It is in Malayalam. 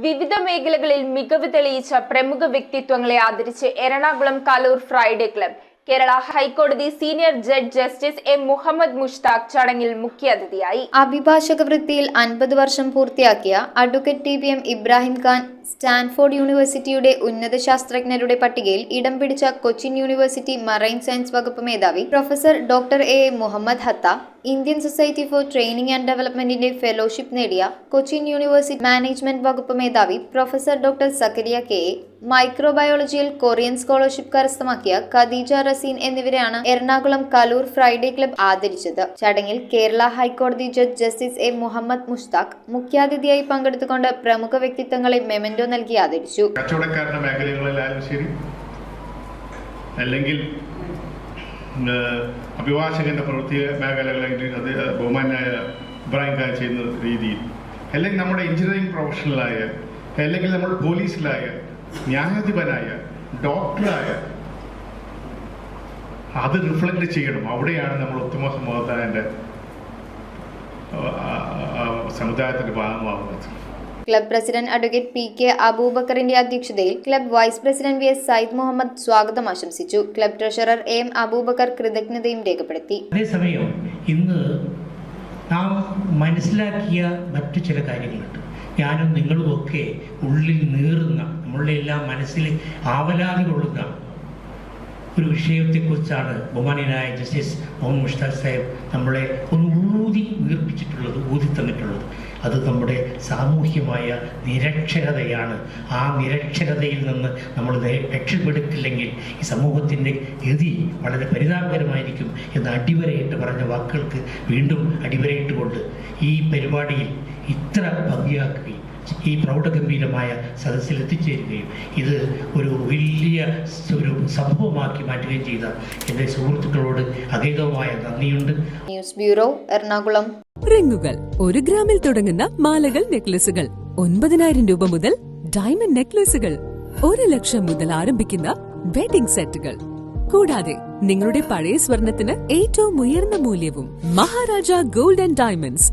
വിവിധ മേഖലകളിൽ മികവ് തെളിയിച്ച പ്രമുഖ വ്യക്തിത്വങ്ങളെ ആദരിച്ച് എറണാകുളം കലൂർ ഫ്രൈഡേ ക്ലബ്. കേരള ഹൈക്കോടതി senior judge justice M Muhammad Mushtaq ചടങ്ങിൽ മുഖ്യാതിഥിയായി. അഭിഭാഷക വൃത്തിയിൽ 50 വർഷം പൂർത്തിയാക്കിയ advocate TPM. Ibrahim Khan Stanford യൂണിവേഴ്സിറ്റിയുടെ ഉന്നത ശാസ്ത്രജ്ഞരുടെ പട്ടികയിൽ ഇടം പിടിച്ച കൊച്ചിൻ യൂണിവേഴ്സിറ്റി മറൈൻ സയൻസ് വകുപ്പ് മേധാവി professor doctor A Muhammad Hatta, Indian society for training and ഡെവലപ്മെന്റിന്റെ ഫെലോഷിപ്പ് നേടിയ കൊച്ചിൻ യൂണിവേഴ്സിറ്റി മാനേജ്മെന്റ് വകുപ്പ് മേധാവി professor doctor Zakariya K A, മൈക്രോബയോളജിയിൽ കൊറിയൻ സ്കോളർഷിപ്പ് കരസ്ഥമാക്കിയ ഖദീജ റസീൻ എന്നിവരെയാണ് എറണാകുളം കലൂർ ഫ്രൈഡേ ക്ലബ് ആദരിച്ചത്. ചടങ്ങിൽ കേരള ഹൈക്കോടതി judge justice A Muhammad Mushtaq മുഖ്യാതിഥിയായി പങ്കെടുത്തുകൊണ്ട് പ്രമുഖ വ്യക്തിത്വങ്ങളെ മെമന്റോ നൽകി ആദരിച്ചു. കച്ചവടക്കാരുടെ മേഖലകളിലായാലും ശരി, അല്ലെങ്കിൽ അഭിഭാഷകന്റെ പ്രവൃത്തി മേഖലകളിൽ അത് ബഹുമാനായ ഇബ്രാഹിം ഖാൻ ചെയ്യുന്ന രീതിയിൽ, അല്ലെങ്കിൽ നമ്മുടെ എഞ്ചിനീയറിംഗ് പ്രൊഫഷണലായ, അല്ലെങ്കിൽ നമ്മുടെ പോലീസിലായ, ന്യായാധിപനായ, ഡോക്ടറായ, അത് റിഫ്ലക്ട് ചെയ്യണം. അവിടെയാണ് നമ്മൾ ഉത്തമ സമുദായത്തിന്റെ ഭാഗമാകുന്നത്. Club president advocate P K അബൂബക്കറിന്റെ അധ്യക്ഷതയിൽ club vice president V S Sayyid Muhammad സ്വാഗതം ആശംസിച്ചു. Club treasurer A M Aboobacker കൃതജ്ഞതയും രേഖപ്പെടുത്തി. അതേസമയം ഇന്ന് നാം മനസ്സിലാക്കിയ മറ്റു ചില കാര്യങ്ങളുണ്ട്. ഞാനും നിങ്ങളുമൊക്കെ ഉള്ളിൽ നീറുന്ന, നമ്മളുടെ എല്ലാം മനസ്സിൽ ആവലാതി കൊള്ളുന്ന ഒരു വിഷയത്തെക്കുറിച്ചാണ് ബഹുമാന്യനായ ജസ്റ്റിസ് മുഹമ്മദ് മുഷ്താഖ് സാഹിബ് നമ്മളെ ഒന്ന് ഊതി തന്നിട്ടുള്ളത്. അത് നമ്മുടെ സാമൂഹ്യമായ നിരക്ഷരതയാണ്. ആ നിരക്ഷരതയിൽ നിന്ന് നമ്മൾ രക്ഷപ്പെടുത്തില്ലെങ്കിൽ ഈ സമൂഹത്തിൻ്റെ ഗതി വളരെ പരിതാപകരമായിരിക്കും എന്ന് അടിവരയിട്ട് പറഞ്ഞ വാക്കുകൾക്ക് വീണ്ടും അടിവരയിട്ടുകൊണ്ട് ഈ പരിപാടിയിൽ ഇത്ര ഭംഗിയാക്കുകയും ഈ പ്രൗഢഗംഭീരമായ സദസ്സിൽ എത്തിച്ചേരുകയും ഇത് ഒരു വലിയ ഒരു സംഭവമാക്കി മാറ്റുകയും ചെയ്ത എൻ്റെ സുഹൃത്തുക്കളോട് അഗൈതമായ നന്ദിയുണ്ട്. News bureau, Ernakulam. റിങ്ങുകൾ 1 ഗ്രാമിൽ തുടങ്ങുന്ന മാലകൾ, നെക്ലസുകൾ 9,000 രൂപ മുതൽ ഡയമണ്ട് നെക്ലസുകൾ 1 ലക്ഷം മുതൽ ആരംഭിക്കുന്ന വെഡിംഗ് സെറ്റുകൾ, കൂടാതെ നിങ്ങളുടെ പഴയ സ്വർണത്തിന് ഏറ്റവും ഉയർന്ന മൂല്യവും മഹാരാജ ഗോൾഡ് ആൻഡ് ഡയമണ്ട്സ്